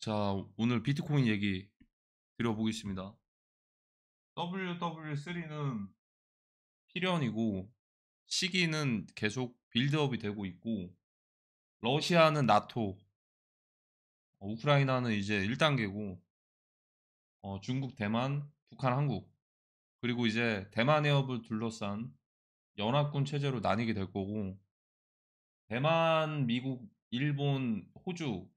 자, 오늘 비트코인 얘기 드려보겠습니다. WW3는 필연이고 시기는 계속 빌드업이 되고 있고 러시아는 나토, 우크라이나는 이제 1단계고 중국, 대만, 북한, 한국 그리고 이제 대만 해협을 둘러싼 연합군 체제로 나뉘게 될 거고 대만, 미국, 일본, 호주,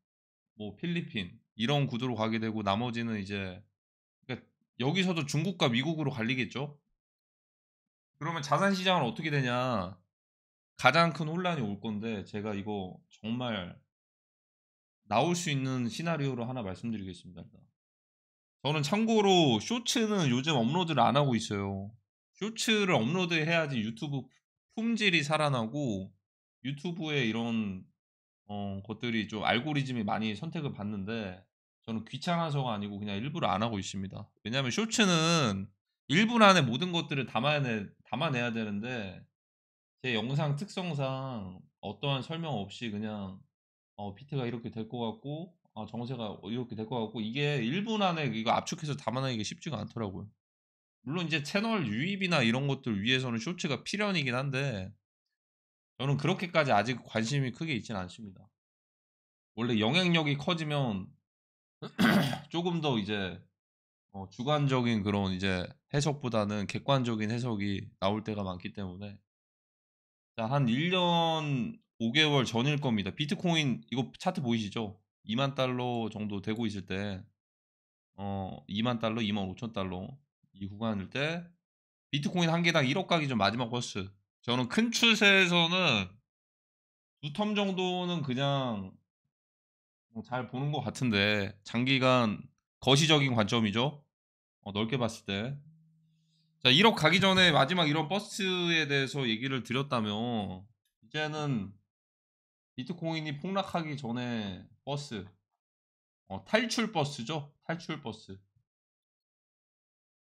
뭐 필리핀 이런 구도로 가게 되고 나머지는 이제 그러니까 여기서도 중국과 미국으로 갈리겠죠? 그러면 자산 시장은 어떻게 되냐? 가장 큰 혼란이 올 건데 제가 이거 정말 나올 수 있는 시나리오로 하나 말씀드리겠습니다. 저는 참고로 쇼츠는 요즘 업로드를 안 하고 있어요. 쇼츠를 업로드해야지 유튜브 품질이 살아나고 유튜브에 이런 것들이 좀 알고리즘이 많이 선택을 받는데 저는 귀찮아서가 아니고 그냥 일부러 안 하고 있습니다. 왜냐하면 쇼츠는 1분 안에 모든 것들을 담아내야 되는데 제 영상 특성상 어떠한 설명 없이 그냥 비트가 이렇게 될 것 같고 정세가 이렇게 될 것 같고 이게 1분 안에 이거 압축해서 담아내기가 쉽지가 않더라고요. 물론 이제 채널 유입이나 이런 것들 위해서는 쇼츠가 필연이긴 한데 저는 그렇게까지 아직 관심이 크게 있진 않습니다. 원래 영향력이 커지면 조금 더 이제 주관적인 그런 이제 해석보다는 객관적인 해석이 나올 때가 많기 때문에 자, 한 1년 5개월 전일 겁니다. 비트코인 이거 차트 보이시죠? 2만 달러 정도 되고 있을 때 2만 달러, 2만 5천 달러 이 구간일 때 비트코인 한 개당 1억 가기 전 마지막 버스. 저는 큰 추세에서는 두 텀 정도는 그냥 잘 보는 것 같은데 장기간 거시적인 관점이죠. 넓게 봤을 때. 자, 1억 가기 전에 마지막 이런 버스에 대해서 얘기를 드렸다면 이제는 비트코인이 폭락하기 전에 버스, 탈출 버스죠. 탈출 버스.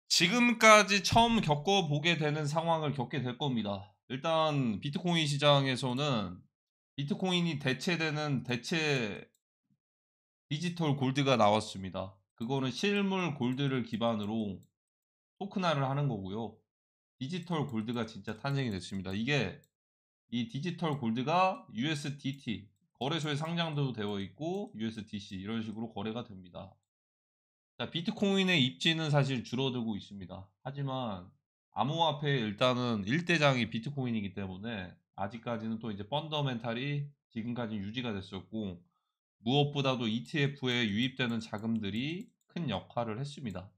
지금까지 처음 겪어보게 되는 상황을 겪게 될 겁니다. 일단 비트코인 시장에서는 비트코인이 대체되는 대체 디지털 골드가 나왔습니다. 그거는 실물 골드를 기반으로 토큰화를 하는 거고요. 디지털 골드가 진짜 탄생이 됐습니다. 이게 이 디지털 골드가 USDT 거래소에 상장도 되어 있고 USDC 이런 식으로 거래가 됩니다. 자, 비트코인의 입지는 사실 줄어들고 있습니다. 하지만 암호화폐 일단은 1대장이 비트코인이기 때문에 아직까지는 또 이제 펀더멘탈이 지금까지 유지가 됐었고 무엇보다도 ETF에 유입되는 자금들이 큰 역할을 했습니다.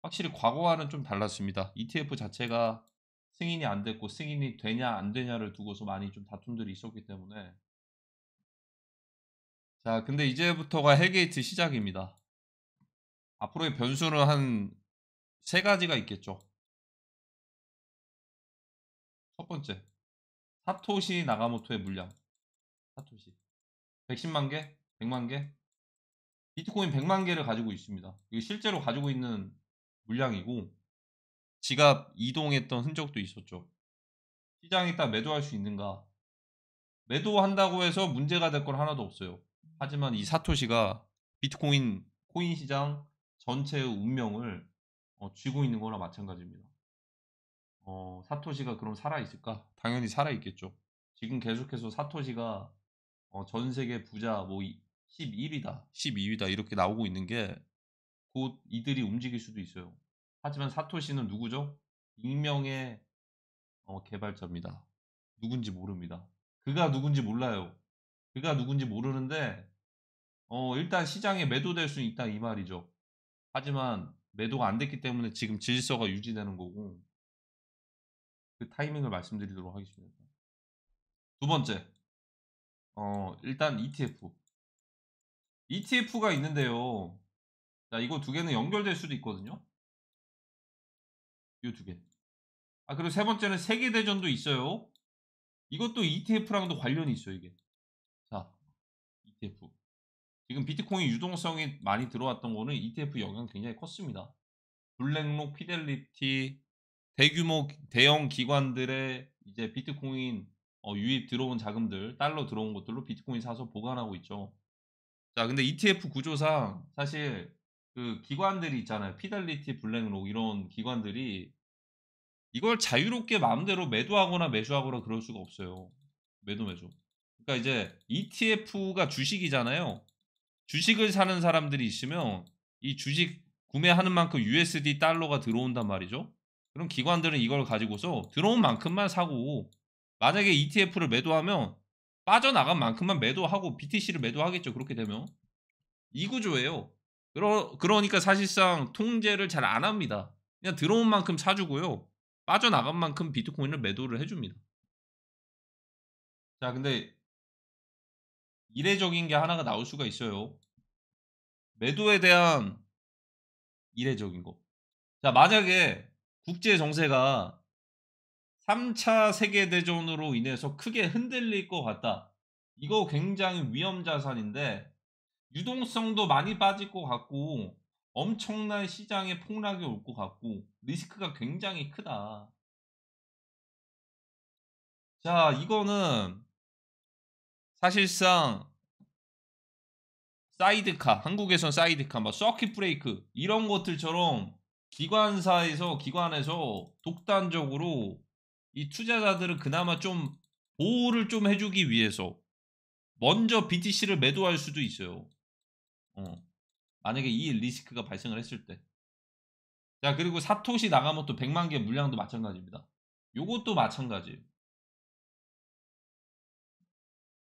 확실히 과거와는 좀 달랐습니다. ETF 자체가 승인이 안 됐고 승인이 되냐 안 되냐를 두고서 많이 좀 다툼들이 있었기 때문에 자, 근데 이제부터가 헬게이트 시작입니다. 앞으로의 변수는 한 세 가지가 있겠죠. 첫 번째, 사토시 나가모토의 물량. 사토시. 110만 개? 100만 개? 비트코인 100만 개를 가지고 있습니다. 이거 실제로 가지고 있는 물량이고 지갑 이동했던 흔적도 있었죠. 시장이 딱 매도할 수 있는가? 매도한다고 해서 문제가 될 건 하나도 없어요. 하지만 이 사토시가 비트코인 코인 시장 전체의 운명을 쥐고 있는 거나 마찬가지입니다. 사토시가 그럼 살아있을까? 당연히 살아있겠죠. 지금 계속해서 사토시가 전 세계 부자 뭐 11위다, 12위다 이렇게 나오고 있는 게 곧 이들이 움직일 수도 있어요. 하지만 사토시는 누구죠? 익명의 개발자입니다. 누군지 모릅니다. 그가 누군지 몰라요. 그가 누군지 모르는데 일단 시장에 매도될 수 있다 이 말이죠. 하지만 매도가 안 됐기 때문에 지금 질서가 유지되는 거고 그 타이밍을 말씀드리도록 하겠습니다. 두 번째, 일단 ETF. ETF가 있는데요. 자, 이거 두 개는 연결될 수도 있거든요. 이 두 개. 그리고 세 번째는 세계대전도 있어요. 이것도 ETF랑도 관련이 있어요, 이게. 자, ETF. 지금 비트코인 유동성이 많이 들어왔던 거는 ETF 영향 굉장히 컸습니다. 블랙록, 피델리티, 대규모 대형 기관들의 이제 비트코인 유입 들어온 자금들, 달러 들어온 것들로 비트코인 사서 보관하고 있죠. 자, 근데 ETF 구조상 사실 그 기관들이 있잖아요. 피델리티, 블랙록 이런 기관들이 이걸 자유롭게 마음대로 매도하거나 매수하거나 그럴 수가 없어요. 매도 매수. 그러니까 이제 ETF가 주식이잖아요. 주식을 사는 사람들이 있으면 이 주식 구매하는 만큼 USD 달러가 들어온단 말이죠. 그럼 기관들은 이걸 가지고서 들어온 만큼만 사고, 만약에 ETF를 매도하면 빠져나간 만큼만 매도하고 BTC를 매도하겠죠. 그렇게 되면. 이 구조예요. 그러니까 사실상 통제를 잘 안 합니다. 그냥 들어온 만큼 사 주고요. 빠져나간 만큼 비트코인을 매도를 해 줍니다. 자, 근데 이례적인 게 하나가 나올 수가 있어요. 매도에 대한 이례적인 거. 자, 만약에 국제 정세가 3차 세계 대전으로 인해서 크게 흔들릴 것 같다. 이거 굉장히 위험 자산인데 유동성도 많이 빠질 것 같고 엄청난 시장의 폭락이 올 것 같고 리스크가 굉장히 크다. 자, 이거는 사실상 사이드카, 한국에선 사이드카, 막 서킷 브레이크 이런 것들처럼 기관에서 독단적으로 이 투자자들은 그나마 좀 보호를 좀 해주기 위해서 먼저 BTC를 매도할 수도 있어요. 어, 만약에 이 리스크가 발생을 했을 때. 자, 그리고 사토시 나가모토 100만 개 물량도 마찬가지입니다. 요것도 마찬가지예요.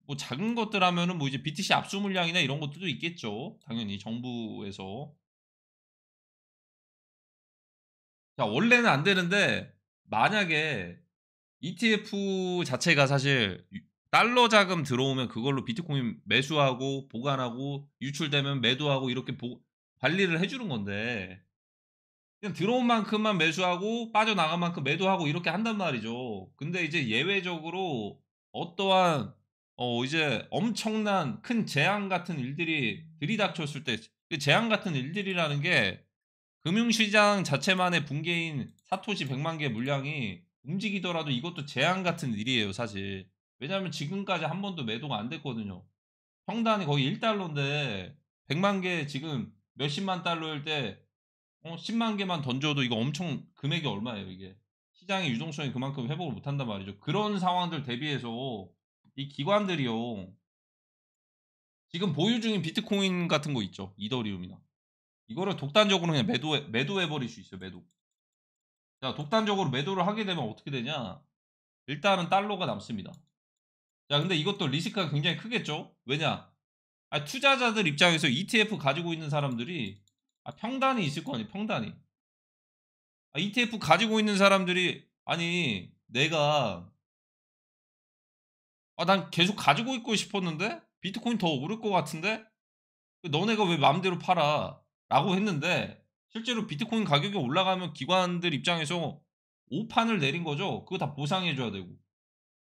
뭐 작은 것들 하면은 뭐 이제 BTC 압수 물량이나 이런 것들도 있겠죠. 당연히 정부에서. 자, 원래는 안 되는데 만약에 ETF 자체가 사실 달러 자금 들어오면 그걸로 비트코인 매수하고 보관하고 유출되면 매도하고 이렇게 관리를 해 주는 건데 그냥 들어온 만큼만 매수하고 빠져나간 만큼 매도하고 이렇게 한단 말이죠. 근데 이제 예외적으로 어떠한 이제 엄청난 큰 재앙 같은 일들이 들이닥쳤을 때 그 재앙 같은 일들이라는 게 금융시장 자체만의 붕괴인 사토시 100만 개 물량이 움직이더라도 이것도 재앙 같은 일이에요, 사실. 왜냐하면 지금까지 한 번도 매도가 안 됐거든요. 평단이 거의 1달러인데 100만 개 지금 몇십만 달러일 때 10만 개만 던져도 이거 엄청 금액이 얼마예요, 이게. 시장의 유동성이 그만큼 회복을 못 한단 말이죠. 그런 상황들 대비해서 이 기관들이요. 지금 보유 중인 비트코인 같은 거 있죠. 이더리움이나. 이거를 독단적으로 그냥 매도해 버릴 수 있어요, 매도. 자, 독단적으로 매도를 하게 되면 어떻게 되냐? 일단은 달러가 남습니다. 자, 근데 이것도 리스크가 굉장히 크겠죠? 왜냐? 투자자들 입장에서 ETF 가지고 있는 사람들이 평단이 있을 거 아니에요, 평단이. ETF 가지고 있는 사람들이 아니 내가 난 계속 가지고 있고 싶었는데 비트코인 더 오를 것 같은데 너네가 왜 마음대로 팔아? 라고 했는데 실제로 비트코인 가격이 올라가면 기관들 입장에서 오판을 내린 거죠. 그거 다 보상해 줘야 되고.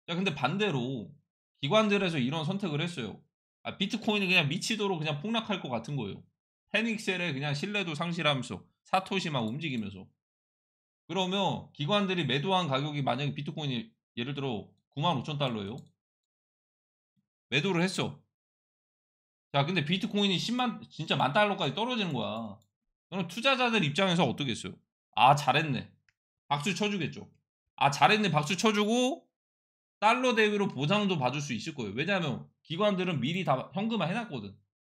야, 근데 반대로 기관들에서 이런 선택을 했어요. 비트코인이 그냥 미치도록 그냥 폭락할 것 같은 거예요. 패닉셀에 그냥 신뢰도 상실하면서 사토시 막 움직이면서. 그러면 기관들이 매도한 가격이 만약에 비트코인이 예를 들어 95,000달러예요. 매도를 했어. 자, 근데 비트코인이 10만 진짜 만 달러까지 떨어지는 거야. 그럼 투자자들 입장에서 어떠겠어요? 잘했네. 박수 쳐주겠죠. 잘했네. 박수 쳐주고 달러 대위로 보상도 받을 수 있을 거예요. 왜냐하면 기관들은 미리 다 현금화 해놨거든.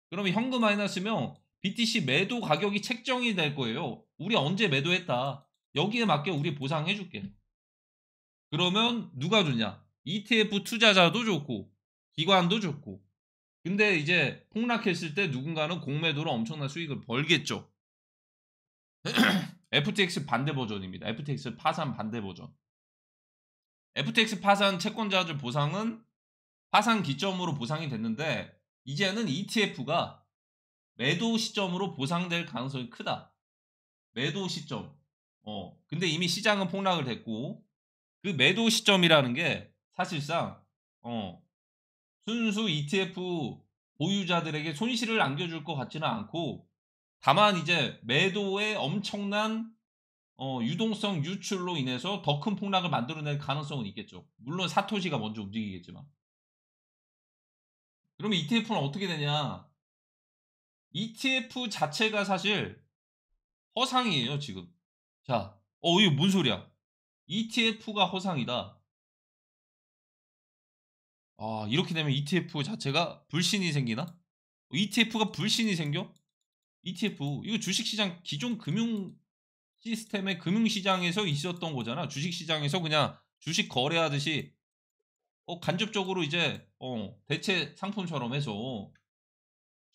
그러면 현금화 해놨으면 BTC 매도 가격이 책정이 될 거예요. 우리 언제 매도했다. 여기에 맞게 우리 보상해줄게. 그러면 누가 좋냐? ETF 투자자도 좋고 기관도 좋고. 근데 이제 폭락했을 때 누군가는 공매도로 엄청난 수익을 벌겠죠. FTX 반대 버전입니다. FTX 파산 반대 버전. FTX 파산 채권자들 보상은 파산 기점으로 보상이 됐는데 이제는 ETF가 매도 시점으로 보상될 가능성이 크다. 매도 시점. 근데 이미 시장은 폭락을 했고 그 매도 시점이라는 게 사실상 순수 ETF 보유자들에게 손실을 안겨줄 것 같지는 않고 다만 이제 매도의 엄청난 유동성 유출로 인해서 더 큰 폭락을 만들어낼 가능성은 있겠죠. 물론 사토시가 먼저 움직이겠지만. 그러면 ETF는 어떻게 되냐? ETF 자체가 사실 허상이에요, 지금. 자, 이거 뭔 소리야? ETF가 허상이다. 아, 이렇게 되면 ETF 자체가 불신이 생기나? ETF가 불신이 생겨? ETF 이거 주식시장 기존 금융 시스템의 금융시장에서 있었던 거잖아. 주식시장에서 그냥 주식 거래하듯이 간접적으로 이제 대체 상품처럼 해서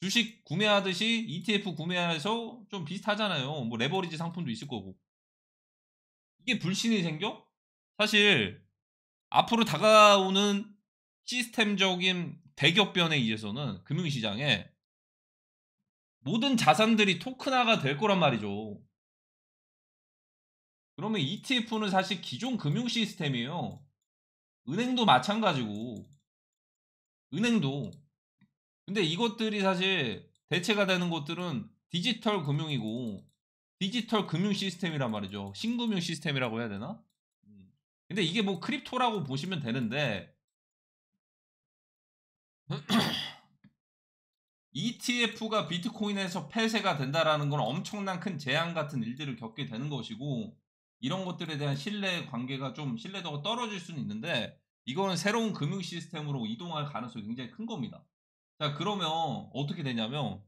주식 구매하듯이 ETF 구매해서 좀 비슷하잖아요. 뭐 레버리지 상품도 있을 거고. 이게 불신이 생겨? 사실 앞으로 다가오는 시스템적인 대격변에 의해서는 금융시장에 모든 자산들이 토큰화가 될 거란 말이죠. 그러면 ETF는 사실 기존 금융 시스템이에요. 은행도 마찬가지고. 은행도. 근데 이것들이 사실 대체가 되는 것들은 디지털 금융이고 디지털 금융 시스템이란 말이죠. 신금융 시스템이라고 해야 되나? 근데 이게 뭐 크립토라고 보시면 되는데 ETF가 비트코인에서 폐쇄가 된다라는 건 엄청난 큰 재앙 같은 일들을 겪게 되는 것이고 이런 것들에 대한 신뢰 관계가 좀 신뢰도가 떨어질 수는 있는데 이거는 새로운 금융 시스템으로 이동할 가능성이 굉장히 큰 겁니다. 자, 그러면 어떻게 되냐면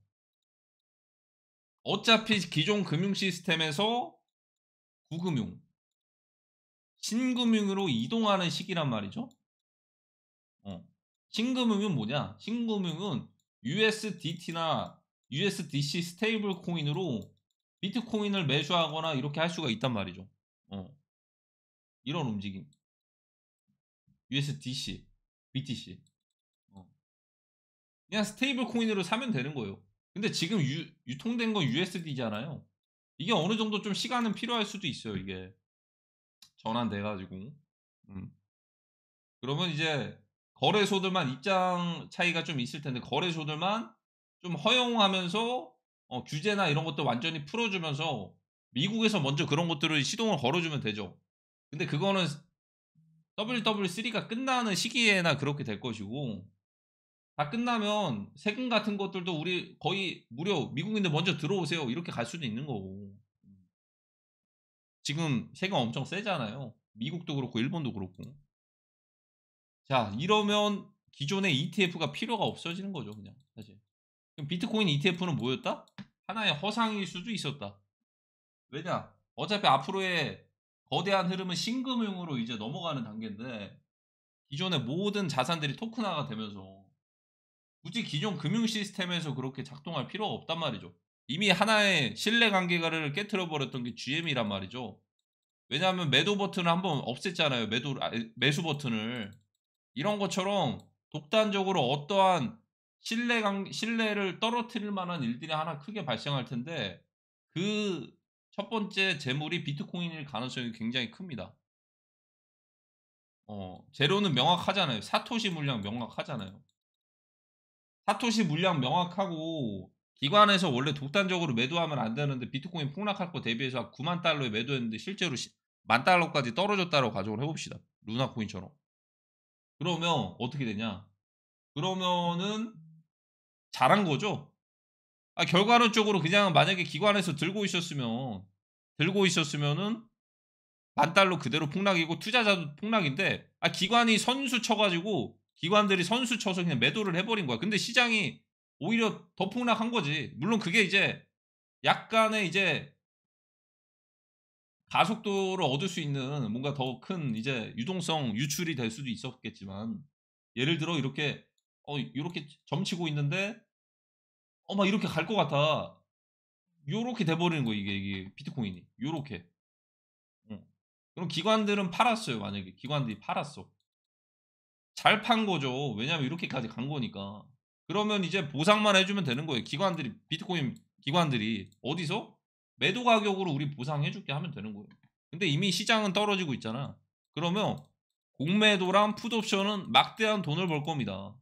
어차피 기존 금융 시스템에서 구금융, 신금융으로 이동하는 시기란 말이죠. 신금융은 뭐냐? 신금융은 USDT나 USDC 스테이블 코인으로 비트코인을 매수하거나 이렇게 할 수가 있단 말이죠. 이런 움직임. USDC, BTC. 그냥 스테이블 코인으로 사면 되는 거예요. 근데 지금 유통된 건 USD잖아요. 이게 어느 정도 좀 시간은 필요할 수도 있어요, 이게. 전환돼가지고. 음. 그러면 이제 거래소들만 입장 차이가 좀 있을 텐데 거래소들만 좀 허용하면서 규제나 이런 것들 완전히 풀어주면서 미국에서 먼저 그런 것들을 시동을 걸어주면 되죠. 근데 그거는 WW3가 끝나는 시기에나 그렇게 될 것이고 다 끝나면 세금 같은 것들도 우리 거의 무료 미국인들 먼저 들어오세요 이렇게 갈 수도 있는 거고 지금 세금 엄청 세잖아요. 미국도 그렇고 일본도 그렇고. 자, 이러면 기존의 ETF가 필요가 없어지는 거죠, 그냥 사실. 그럼 비트코인 ETF는 뭐였다? 하나의 허상일 수도 있었다. 왜냐? 어차피 앞으로의 거대한 흐름은 신금융으로 이제 넘어가는 단계인데 기존의 모든 자산들이 토큰화가 되면서 굳이 기존 금융 시스템에서 그렇게 작동할 필요가 없단 말이죠. 이미 하나의 신뢰 관계를 깨트려 버렸던 게 GM이란 말이죠. 왜냐하면 매도 버튼을 한번 없앴잖아요. 매수 버튼을. 이런 것처럼 독단적으로 어떠한 신뢰를 떨어뜨릴 만한 일들이 하나 크게 발생할 텐데 그 첫 번째 재물이 비트코인일 가능성이 굉장히 큽니다. 재료는 명확하잖아요. 사토시 물량 명확하잖아요. 사토시 물량 명확하고 기관에서 원래 독단적으로 매도하면 안 되는데 비트코인 폭락할 거 대비해서 9만 달러에 매도했는데 실제로 1만 달러까지 떨어졌다고 가정을 해봅시다. 루나코인처럼. 그러면 어떻게 되냐? 그러면은 잘한 거죠. 결과론적으로 그냥 만약에 기관에서 들고 있었으면은 1만 달러 그대로 폭락이고 투자자도 폭락인데 기관이 선수 쳐가지고 기관들이 선수 쳐서 그냥 매도를 해버린 거야. 근데 시장이 오히려 더 폭락한 거지. 물론 그게 이제 약간의 이제 가속도를 얻을 수 있는 뭔가 더 큰 이제 유동성 유출이 될 수도 있었겠지만 예를 들어 이렇게 요렇게 점치고 있는데 막 이렇게 갈 것 같아. 요렇게 돼 버리는 거야 이게 비트코인이. 요렇게. 어. 그럼 기관들은 팔았어요 만약에. 기관들이 팔았어. 잘 판 거죠. 왜냐하면 이렇게까지 간 거니까. 그러면 이제 보상만 해 주면 되는 거예요. 비트코인 기관들이. 어디서? 매도 가격으로 우리 보상해 줄게 하면 되는 거예요. 근데 이미 시장은 떨어지고 있잖아. 그러면 공매도랑 풋옵션은 막대한 돈을 벌 겁니다.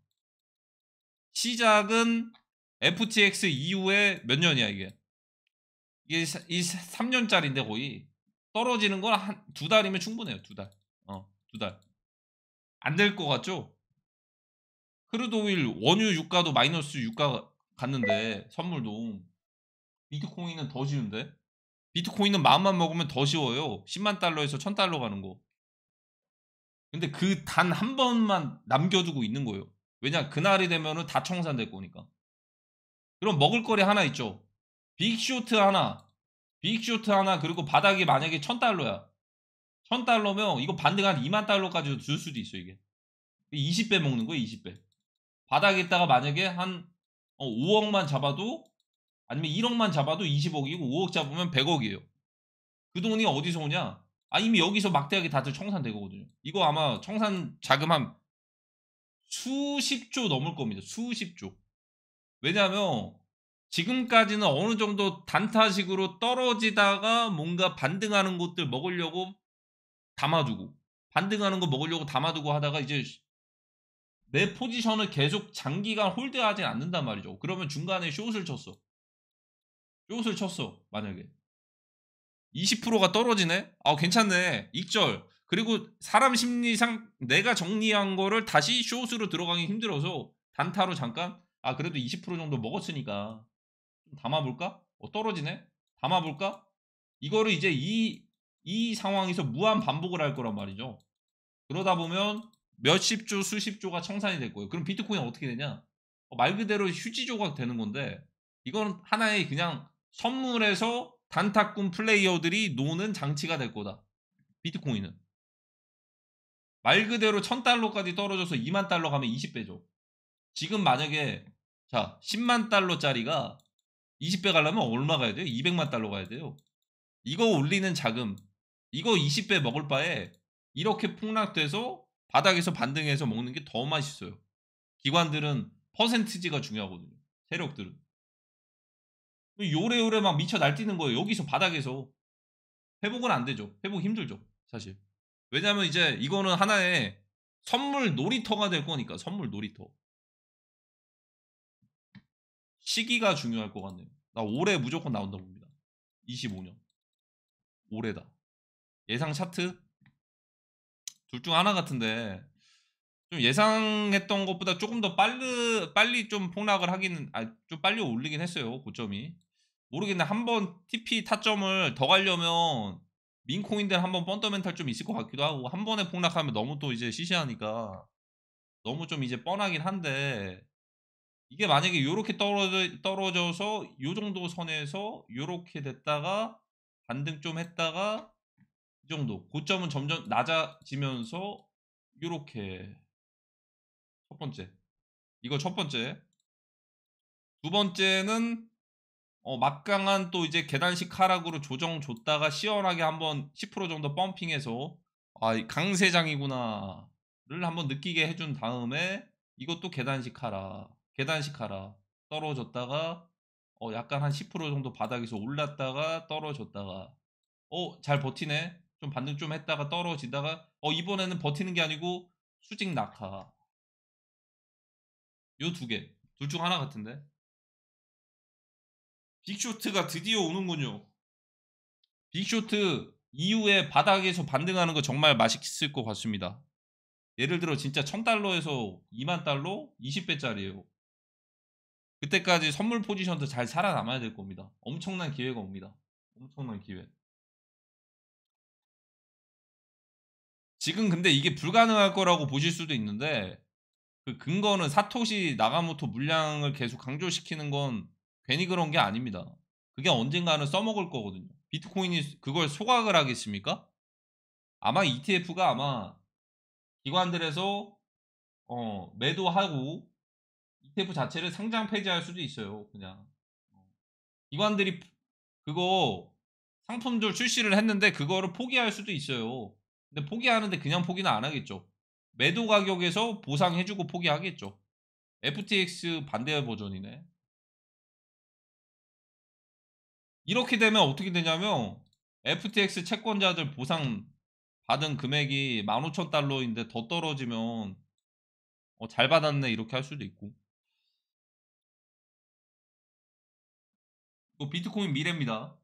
시작은 FTX 이후에 몇 년이야 이게. 이게 3년짜리인데 거의 떨어지는 건 한 2달이면 충분해요. 2달. 2달. 안 될 것 같죠? 크루드 오일 원유 유가도 마이너스 유가 갔는데 선물도 비트코인은 더 쉬운데? 비트코인은 마음만 먹으면 더 쉬워요. 10만 달러에서 1000달러 가는 거. 근데 그 단 한 번만 남겨두고 있는 거예요. 왜냐? 그날이 되면은 다 청산될 거니까. 그럼 먹을 거리 하나 있죠. 빅쇼트 하나, 빅쇼트 하나, 그리고 바닥이 만약에 1000달러야. 1000달러면 이거 반등 한 2만 달러까지도 줄 수도 있어, 이게. 20배 먹는 거예요, 20배. 바닥에 있다가 만약에 한 5억만 잡아도, 아니면 1억만 잡아도 20억이고 5억 잡으면 100억이에요. 그 돈이 어디서 오냐? 이미 여기서 막대하게 다들 청산되거든요. 이거 아마 청산 자금 한 수십조 넘을 겁니다. 수십조. 왜냐하면 지금까지는 어느 정도 단타식으로 떨어지다가 뭔가 반등하는 것들 먹으려고 담아두고, 반등하는 거 먹으려고 담아두고 하다가 이제 내 포지션을 계속 장기간 홀드하진 않는단 말이죠. 그러면 중간에 숏을 쳤어. 숏을 쳤어. 만약에 20%가 떨어지네? 괜찮네. 익절. 그리고 사람 심리상 내가 정리한 거를 다시 숏으로 들어가기 힘들어서 단타로 잠깐, 그래도 20% 정도 먹었으니까 좀 담아볼까? 떨어지네? 담아볼까? 이거를 이제 이 상황에서 무한 반복을 할 거란 말이죠. 그러다 보면 몇십 조, 수십 조가 청산이 될 거예요. 그럼 비트코인 어떻게 되냐? 말 그대로 휴지 조각 되는 건데, 이건 하나의 그냥 선물에서 단타꾼 플레이어들이 노는 장치가 될 거다. 비트코인은. 말 그대로 1000달러까지 떨어져서 2만 달러 가면 20배죠. 지금 만약에, 자, 10만 달러짜리가 20배 가려면 얼마 가야 돼요? 200만 달러 가야 돼요. 이거 올리는 자금, 이거 20배 먹을 바에 이렇게 폭락돼서 바닥에서 반등해서 먹는 게 더 맛있어요. 기관들은 퍼센티지가 중요하거든요. 세력들은. 요래요래 막 미쳐 날뛰는 거예요. 여기서 바닥에서. 회복은 안 되죠. 회복 힘들죠. 사실. 왜냐면 이제 이거는 하나의 선물 놀이터가 될 거니까. 선물 놀이터. 시기가 중요할 것 같네요. 나 올해 무조건 나온다고 봅니다. 25년. 올해다. 예상 차트? 둘 중 하나 같은데 좀 예상했던 것보다 조금 더 빨리 좀 폭락을 하기는, 좀 빨리 올리긴 했어요. 고점이. 모르겠네. 한번 TP 타점을 더 가려면 민코인들 한번 펀더멘탈 좀 있을 것 같기도 하고, 한 번에 폭락하면 너무 또 이제 시시하니까 너무 좀 이제 뻔하긴 한데, 이게 만약에 요렇게 떨어져서 요 정도 선에서 요렇게 됐다가 반등 좀 했다가 이 정도 고점은 점점 낮아지면서 요렇게, 첫 번째. 이거 첫 번째. 두 번째는 막강한 또 이제 계단식 하락으로 조정 줬다가 시원하게 한번 10% 정도 펌핑해서 이 강세장이구나를 한번 느끼게 해준 다음에 이것도 계단식 하락, 계단식 하락 떨어졌다가 약간 한 10% 정도 바닥에서 올랐다가 떨어졌다가 잘 버티네. 좀 반등 좀 했다가 떨어지다가 이번에는 버티는 게 아니고 수직 낙하. 요 두 개. 둘 중 하나 같은데. 빅쇼트가 드디어 오는군요. 빅쇼트 이후에 바닥에서 반등하는 거 정말 맛있을 것 같습니다. 예를 들어 진짜 1000달러에서 2만 달러 20배짜리예요. 그때까지 선물 포지션도 잘 살아남아야 될 겁니다. 엄청난 기회가 옵니다. 엄청난 기회. 지금 근데 이게 불가능할 거라고 보실 수도 있는데, 그 근거는 사토시 나가모토 물량을 계속 강조시키는 건 괜히 그런 게 아닙니다. 그게 언젠가는 써먹을 거거든요. 비트코인이 그걸 소각을 하겠습니까? 아마 ETF가 아마 기관들에서 매도하고 ETF 자체를 상장 폐지할 수도 있어요. 그냥 기관들이 그거 상품들 출시를 했는데 그거를 포기할 수도 있어요. 근데 포기하는데 그냥 포기는 안 하겠죠. 매도 가격에서 보상해주고 포기하겠죠. FTX 반대 버전이네. 이렇게 되면 어떻게 되냐면 FTX 채권자들 보상 받은 금액이 15,000달러인데 더 떨어지면 잘 받았네 이렇게 할 수도 있고. 또 비트코인 미래입니다.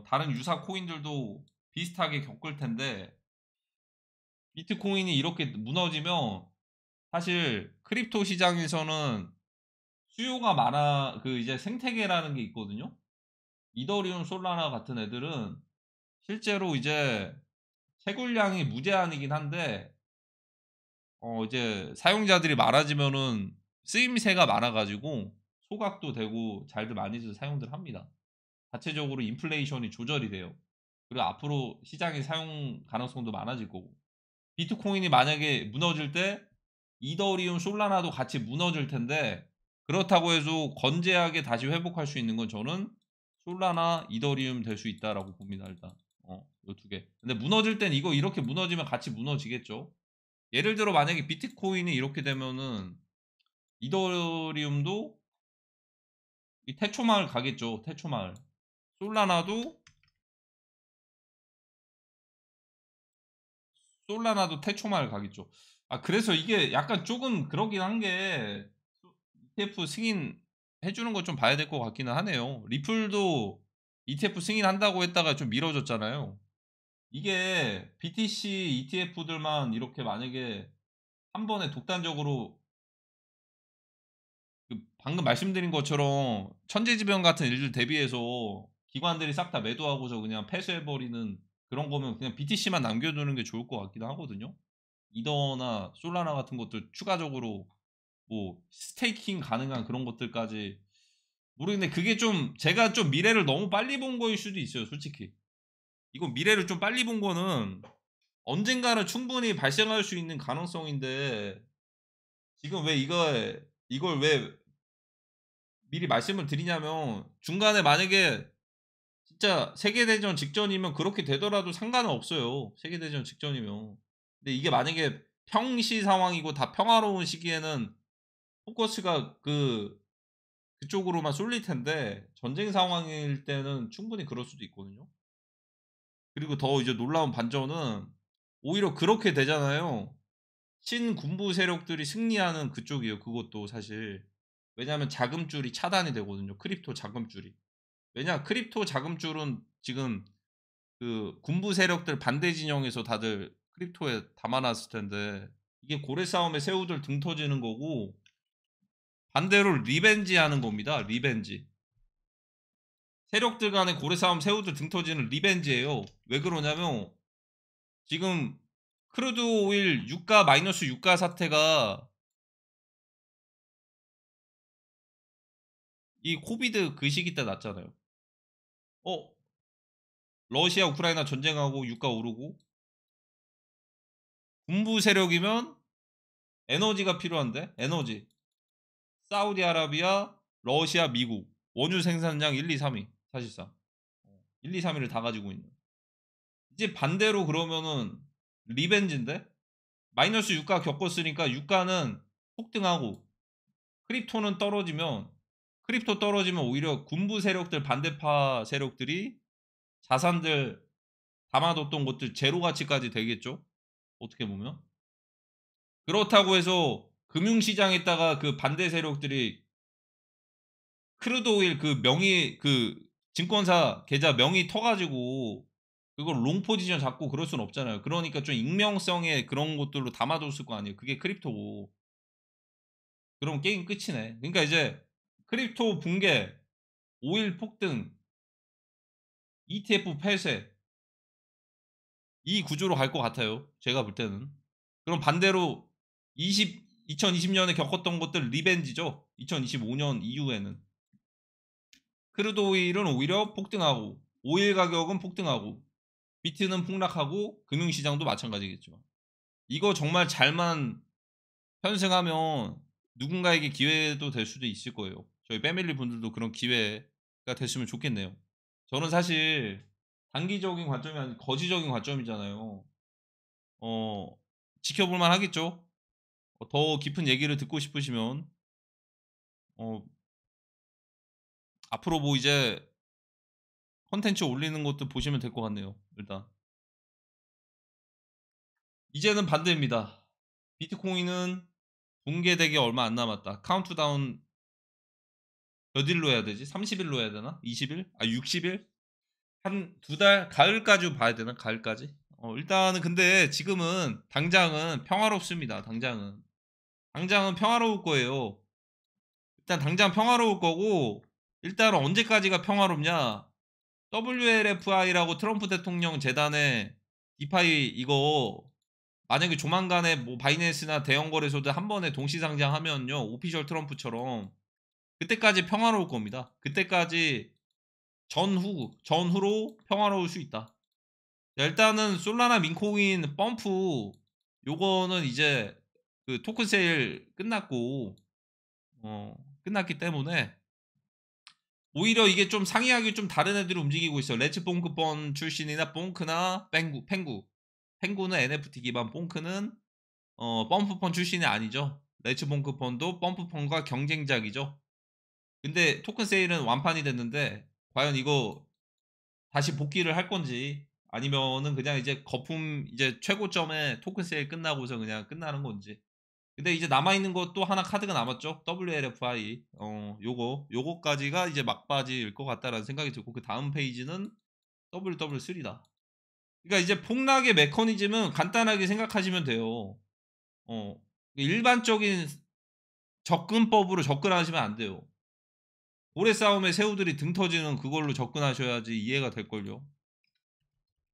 다른 유사 코인들도 비슷하게 겪을 텐데, 비트코인이 이렇게 무너지면 사실 크립토 시장에서는 수요가 많아. 그 이제 생태계라는 게 있거든요. 이더리움, 솔라나 같은 애들은 실제로 이제 채굴량이 무제한이긴 한데 이제 사용자들이 많아지면은 쓰임새가 많아가지고 소각도 되고 잘들 많이들 사용들 합니다. 자체적으로 인플레이션이 조절이 돼요. 그리고 앞으로 시장의 사용 가능성도 많아질 거고. 비트코인이 만약에 무너질 때 이더리움, 솔라나도 같이 무너질 텐데 그렇다고 해서 건재하게 다시 회복할 수 있는 건 저는 솔라나, 이더리움 될 수 있다라고 봅니다. 일단 요 두 개. 근데 무너질 땐 이거 이렇게 무너지면 같이 무너지겠죠. 예를 들어 만약에 비트코인이 이렇게 되면은 이더리움도 이 태초마을 가겠죠. 태초마을. 솔라나도 솔라나도 태초마을 가겠죠. 아 그래서 이게 약간 조금 그러긴 한 게 ETF 승인해 주는 거 좀 봐야 될 것 같기는 하네요. 리플도 ETF 승인한다고 했다가 좀 미뤄졌잖아요. 이게 BTC ETF들만 이렇게 만약에 한 번에 독단적으로 그 방금 말씀드린 것처럼 천재지변 같은 일들 대비해서 기관들이 싹 다 매도하고서 그냥 폐쇄해 버리는 그런 거면 그냥 BTC만 남겨두는 게 좋을 것 같기도 하거든요. 이더나 솔라나 같은 것들 추가적으로 뭐 스테이킹 가능한 그런 것들까지 모르겠는데 그게 좀 제가 좀 미래를 너무 빨리 본 거일 수도 있어요, 솔직히. 이건 미래를 좀 빨리 본 거는 언젠가는 충분히 발생할 수 있는 가능성인데 지금 왜 이걸 왜 미리 말씀을 드리냐면 중간에 만약에 진짜 세계대전 직전이면 그렇게 되더라도 상관은 없어요. 세계대전 직전이면. 근데 이게 만약에 평시 상황이고 다 평화로운 시기에는 포커스가 그쪽으로만 쏠릴 텐데 전쟁 상황일 때는 충분히 그럴 수도 있거든요. 그리고 더 이제 놀라운 반전은 오히려 그렇게 되잖아요. 친군부 세력들이 승리하는 그쪽이에요. 그것도 사실. 왜냐하면 자금줄이 차단이 되거든요. 크립토 자금줄이. 왜냐 크립토 자금줄은 지금 그 군부 세력들 반대 진영에서 다들 크립토에 담아놨을 텐데 이게 고래 싸움에 새우들 등 터지는 거고 반대로 리벤지 하는 겁니다. 리벤지. 세력들 간의 고래 싸움 새우들 등 터지는 리벤지예요. 왜 그러냐면 지금 크루드 오일 유가 마이너스 유가 사태가 이 코비드 그 시기 때 났잖아요. 어 러시아 우크라이나 전쟁하고 유가 오르고 군부 세력이면 에너지가 필요한데 에너지 사우디아라비아 러시아 미국 원유 생산량 1, 2, 3위 사실상 1, 2, 3위를 다 가지고 있는 이제 반대로 그러면은 리벤지인데 마이너스 유가 겪었으니까 유가는 폭등하고 크립토는 떨어지면 크립토 떨어지면 오히려 군부 세력들 반대파 세력들이 자산들 담아뒀던 것들 제로 가치까지 되겠죠. 어떻게 보면 그렇다고 해서 금융시장에다가 그 반대 세력들이 크루드 오일 그 명의 그 증권사 계좌 명의 터가지고 그걸 롱 포지션 잡고 그럴 순 없잖아요. 그러니까 좀 익명성의 그런 것들로 담아뒀을 거 아니에요. 그게 크립토고. 그럼 게임 끝이네. 그러니까 이제 크립토 붕괴, 오일 폭등, ETF 폐쇄 이 구조로 갈 것 같아요. 제가 볼 때는. 그럼 반대로 2020년에 겪었던 것들 리벤지죠. 2025년 이후에는. 크루드 오일은 오히려 폭등하고 오일 가격은 폭등하고 비트는 폭락하고 금융시장도 마찬가지겠죠. 이거 정말 잘만 편승하면 누군가에게 기회도 될 수도 있을 거예요. 저희 패밀리 분들도 그런 기회가 됐으면 좋겠네요. 저는 사실 단기적인 관점이 아니라 거시적인 관점이잖아요. 어, 지켜볼 만 하겠죠. 더 깊은 얘기를 듣고 싶으시면 어, 앞으로 뭐 이제 컨텐츠 올리는 것도 보시면 될 것 같네요. 일단 이제는 반대입니다. 비트코인은 붕괴되기 얼마 안 남았다. 카운트다운 몇 일로 해야 되지? 30일로 해야 되나? 20일? 아 60일? 한 두 달? 가을까지 봐야 되나? 가을까지? 일단은 근데 지금은 당장은 평화롭습니다. 당장은 평화로울 거예요. 일단 당장 평화로울 거고, 일단 언제까지가 평화롭냐? WLFI라고 트럼프 대통령 재단에 디파이 이거 만약에 조만간에 뭐 바이낸스나 대형 거래소들 한 번에 동시 상장하면요, 오피셜 트럼프처럼 그때까지 평화로울 겁니다. 그때까지 전후로 평화로울 수 있다. 자, 일단은 솔라나 민코인 펌프 요거는 이제 그 토큰 세일 끝났고 끝났기 때문에 오히려 이게 좀 상이하게 좀 다른 애들이 움직이고 있어. 레츠 뽕크펀 출신이나 뽕크나 펭구는 NFT 기반, 뽕크는 펌프펀 출신이 아니죠. 레츠 뽕크펀도 펌프펀과 경쟁작이죠. 근데 토큰 세일은 완판이 됐는데 과연 이거 다시 복귀를 할 건지, 아니면은 그냥 이제 거품 이제 최고점에 토큰 세일 끝나고서 그냥 끝나는 건지. 근데 이제 남아있는 것 또 하나 카드가 남았죠. WLFI. 요거까지가 이제 막바지일 것 같다라는 생각이 들고, 그 다음 페이지는 WW3다. 그러니까 이제 폭락의 메커니즘은 간단하게 생각하시면 돼요. 일반적인 접근법으로 접근하시면 안 돼요. 고래 싸움에 새우들이 등 터지는 그걸로 접근하셔야지 이해가 될걸요.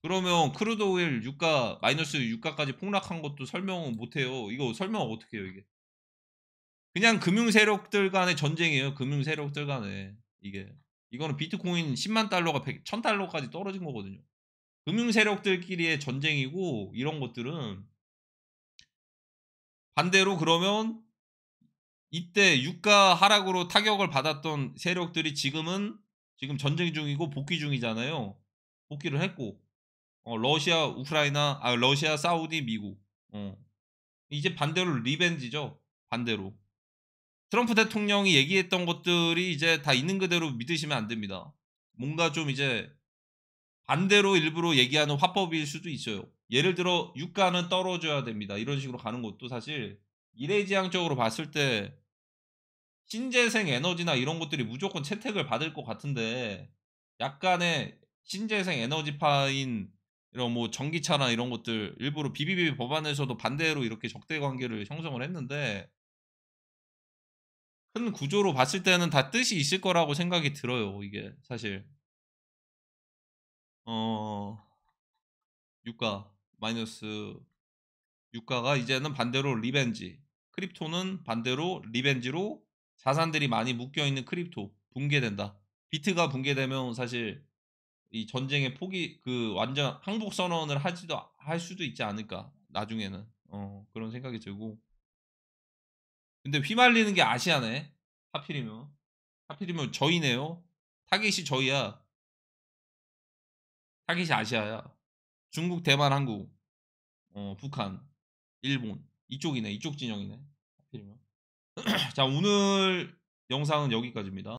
그러면 크루드 오일 유가 마이너스 유가까지 폭락한 것도 설명은 못해요. 이거 설명 어떻게 해요 이게. 그냥 금융 세력들 간의 전쟁이에요. 금융 세력들 간에 이게. 이거는 비트코인 10만 달러가 1000달러까지 떨어진 거거든요. 금융 세력들끼리의 전쟁이고, 이런 것들은 반대로 그러면 이때 유가 하락으로 타격을 받았던 세력들이 지금 전쟁 중이고 복귀 중이잖아요. 복귀를 했고, 러시아, 우크라이나, 러시아, 사우디, 미국. 이제 반대로 리벤지죠. 반대로. 트럼프 대통령이 얘기했던 것들이 이제 다 있는 그대로 믿으시면 안 됩니다. 뭔가 좀 이제 반대로 일부러 얘기하는 화법일 수도 있어요. 예를 들어 유가는 떨어져야 됩니다. 이런 식으로 가는 것도 사실 미래지향적으로 봤을 때 신재생 에너지나 이런 것들이 무조건 채택을 받을 것 같은데, 약간의 신재생 에너지파인 이런 뭐 전기차나 이런 것들 일부러 BBB 법안에서도 반대로 이렇게 적대 관계를 형성을 했는데, 큰 구조로 봤을 때는 다 뜻이 있을 거라고 생각이 들어요. 이게 사실 어 유가 마이너스 유가가 이제는 반대로 리벤지, 크립토는 반대로 리벤지로 자산들이 많이 묶여 있는 크립토 붕괴된다. 비트가 붕괴되면 사실 이 전쟁의 포기 그 완전 항복 선언을 할 수도 있지 않을까 나중에는. 그런 생각이 들고. 근데 휘말리는 게 아시아네. 하필이면 저희네요. 타깃이 저희야. 타깃이 아시아야. 중국, 대만, 한국, 북한, 일본 이쪽이네. 이쪽 진영이네. 하필이면. 자, 오늘 영상은 여기까지입니다.